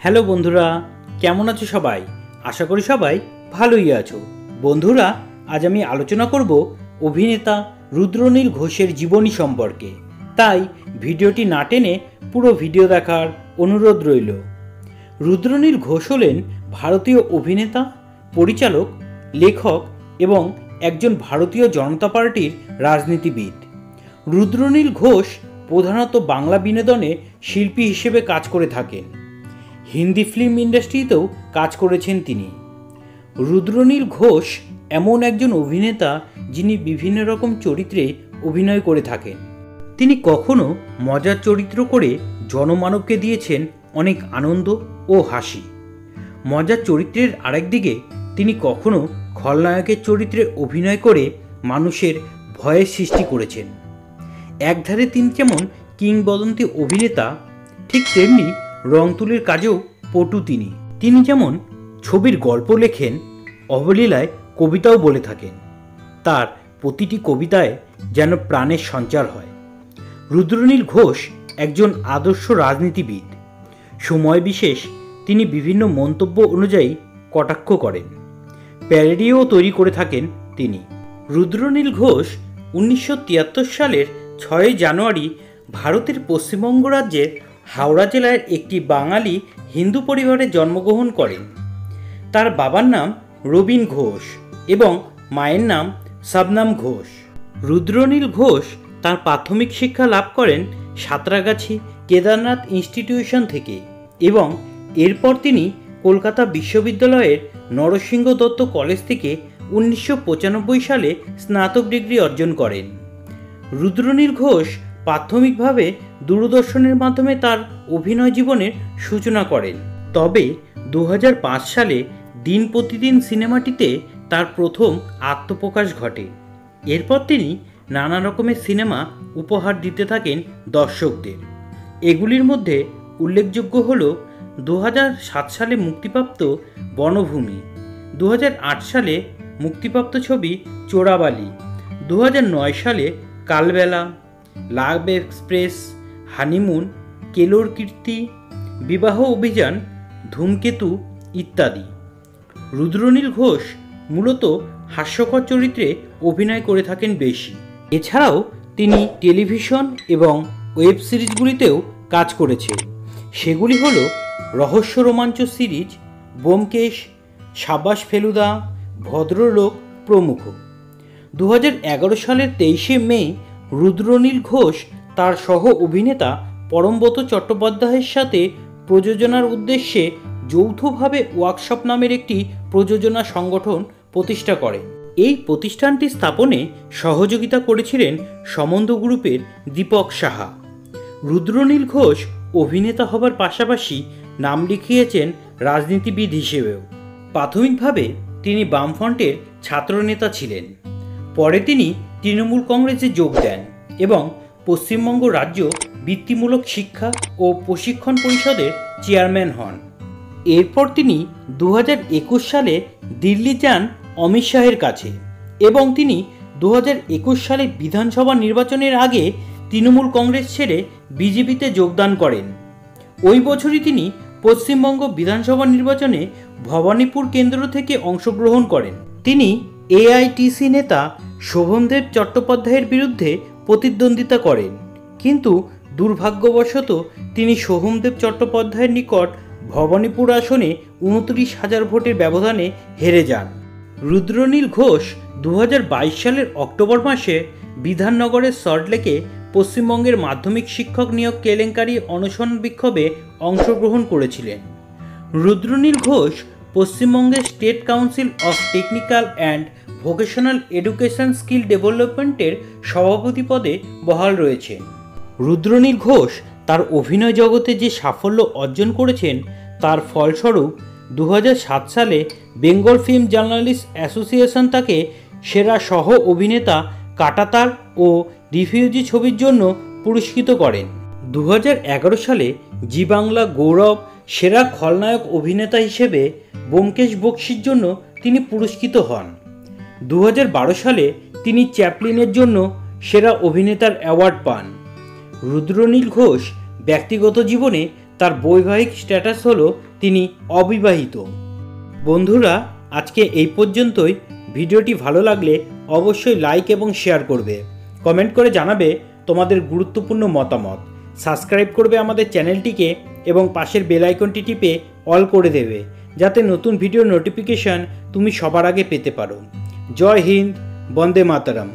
Hello বন্ধুরা, কেমন আছো সবাই? আশা করি সবাই ভালোই আছো। বন্ধুরা, আজ আমি আলোচনা করব অভিনেতা রুদ্রনীল ঘোষের জীবনী সম্পর্কে। তাই ভিডিওটি না টেনে পুরো ভিডিও দেখার অনুরোধ রইল। রুদ্রনীল ঘোষ হলেন ভারতীয় অভিনেতা, পরিচালক, লেখক এবং একজন ভারতীয় জনতা পার্টির রাজনীতিবিদ। রুদ্রনীল ঘোষ প্রধানত বাংলা বিনোদনে শিল্পী হিসেবে কাজ করে থাকেন। হিন্দি ফিল্ম ইন্ডাস্ট্রিতেও কাজ করেছেন তিনি। রুদ্রনীল ঘোষ এমন একজন অভিনেতা যিনি বিভিন্ন রকম চরিত্রে অভিনয় করে থাকেন। তিনি কখনো মজার চরিত্র করে জনমানবকে দিয়েছেন অনেক আনন্দ ও হাসি। মজার চরিত্রের আরেক দিকে তিনি কখনো খলনায়কের চরিত্রে অভিনয় করে মানুষের ভয়ের সৃষ্টি করেছেন। একধারে তিনি যেমন কিংবদন্তি অভিনেতা, ঠিক তেমনি রং তুলির কাজেও পটু তিনি। তিনি যেমন ছবির গল্প লেখেন, অবলীলায় কবিতাও বলে থাকেন। তার প্রতিটি কবিতায় যেন প্রাণের সঞ্চার হয়। রুদ্রনীল ঘোষ একজন আদর্শ রাজনীতিবিদ। সময় বিশেষ তিনি বিভিন্ন মন্তব্য অনুযায়ী কটাক্ষ করেন, প্যারোডিও তৈরি করে থাকেন তিনি। রুদ্রনীল ঘোষ 1973 সালের 6 জানুয়ারি ভারতের পশ্চিমবঙ্গ রাজ্যের হাওড়া জেলার একটি বাঙালি হিন্দু পরিবারে জন্মগ্রহণ করেন। তার বাবার নাম রবীন ঘোষ এবং মায়ের নাম শবনম ঘোষ। রুদ্রনীল ঘোষ তার প্রাথমিক শিক্ষা লাভ করেন সাঁতরাগাছি কেদারনাথ ইনস্টিটিউশন থেকে এবং এরপর তিনি কলকাতা বিশ্ববিদ্যালয়ের নরসিংহ দত্ত কলেজ থেকে 1995 সালে স্নাতক ডিগ্রি অর্জন করেন। রুদ্রনীল ঘোষ প্রাথমিকভাবে দূরদর্শনের মাধ্যমে তার অভিনয় জীবনের সূচনা করেন। তবে 2005 সালে দিন প্রতিদিন সিনেমাটিতে তার প্রথম আত্মপ্রকাশ ঘটে। এরপর তিনি নানা রকমের সিনেমা উপহার দিতে থাকেন দর্শকদের। এগুলির মধ্যে উল্লেখযোগ্য হল 2007 সালে মুক্তিপ্রাপ্ত বনভূমি, 2008 সালে মুক্তিপ্রাপ্ত ছবি চোরাবালি, 2009 সালে কালবেলা, লাভ এক্সপ্রেস, হানিমুন, কেলোর কীর্তি, বিবাহ অভিযান, ধূমকেতু ইত্যাদি। রুদ্রনীল ঘোষ মূলত হাস্যকর চরিত্রে অভিনয় করে থাকেন বেশি। এছাড়াও তিনি টেলিভিশন এবং ওয়েব সিরিজগুলিতেও কাজ করেছেন। সেগুলি হল রহস্য রোমাঞ্চ সিরিজ ব্যোমকেশ, সাবাস ফেলুদা, ভদ্রলোক প্রমুখ। 2011 সালের 23শে মে রুদ্রনীল ঘোষ তার সহ অভিনেতা পরমব্রত চট্টোপাধ্যায়ের সাথে প্রযোজনার উদ্দেশ্যে যৌথভাবে ওয়ার্কশপ নামের একটি প্রযোজনা সংগঠন প্রতিষ্ঠা করেন। এই প্রতিষ্ঠানটি স্থাপনে সহযোগিতা করেছিলেন সমন্ধ গ্রুপের দীপক সাহা। রুদ্রনীল ঘোষ অভিনেতা হবার পাশাপাশি নাম লিখিয়েছেন রাজনীতিবিদ হিসেবেও। প্রাথমিকভাবে তিনি বামফ্রন্টের ছাত্রনেতা ছিলেন। পরে তিনি তৃণমূল কংগ্রেসে যোগ দেন এবং পশ্চিমবঙ্গ রাজ্য বৃত্তিমূলক শিক্ষা ও প্রশিক্ষণ পরিষদের চেয়ারম্যান হন। এরপর তিনি 2021 সালে দিল্লি যান অমিত শাহের কাছে এবং তিনি 2021 সালে বিধানসভা নির্বাচনের আগে তৃণমূল কংগ্রেস ছেড়ে বিজেপিতে যোগদান করেন। ওই বছরই তিনি পশ্চিমবঙ্গ বিধানসভা নির্বাচনে ভবানীপুর কেন্দ্র থেকে অংশগ্রহণ করেন। তিনি এআইটিসি নেতা শোভনদেব চট্টোপাধ্যায়ের বিরুদ্ধে প্রতিদ্বন্দ্বিতা করেন, কিন্তু দুর্ভাগ্যবশত তিনি শোভনদেব চট্টোপাধ্যায়ের নিকট ভবানীপুর আসনে 29,000 ভোটের ব্যবধানে হেরে যান। রুদ্রনীল ঘোষ 2022 সালের অক্টোবর মাসে বিধাননগরের সল্টলেকে পশ্চিমবঙ্গের মাধ্যমিক শিক্ষক নিয়োগ কেলেঙ্কারি অনশন বিক্ষোভে অংশগ্রহণ করেছিলেন। রুদ্রনীল ঘোষ পশ্চিমবঙ্গের state council of technical and vocational education skill ডেভেলপমেন্টের সভাপতি পদে বহাল রয়েছেন। রুদ্রনীল ঘোষ তার অভিনয় জগতে যে সাফল্য অর্জন করেছেন তার ফলস্বরূপ 2007 সালে বেঙ্গল ফিল্ম জার্নালিস্ট অ্যাসোসিয়েশন তাকে সেরা সহ অভিনেতা কাঁটাতার ও রিফিউজি ছবির জন্য পুরস্কৃত করেন। 2011 সালে জি বাংলা গৌরব সেরা খলনায়ক অভিনেতা হিসেবে ব্যোমকেশ বক্সির জন্য তিনি পুরস্কৃত হন। 2012 সালে তিনি চ্যাপলিনের জন্য সেরা অভিনেতার অ্যাওয়ার্ড পান। রুদ্রনীল ঘোষ ব্যক্তিগত জীবনে তার বৈবাহিক স্ট্যাটাস হলো তিনি অবিবাহিত। বন্ধুরা, আজকে এই পর্যন্তই। ভিডিওটি ভালো লাগলে অবশ্যই লাইক এবং শেয়ার করবে, কমেন্ট করে জানাবে তোমাদের গুরুত্বপূর্ণ মতামত, সাবস্ক্রাইব করবে আমাদের চ্যানেলটিকে এবং পাশের বেল আইকনটি টিপে অল করে দেবে, যাতে নতুন ভিডিওর নোটিফিকেশান তুমি সবার আগে পেতে পারো। জয় হিন্দ, বন্দে মাতরম।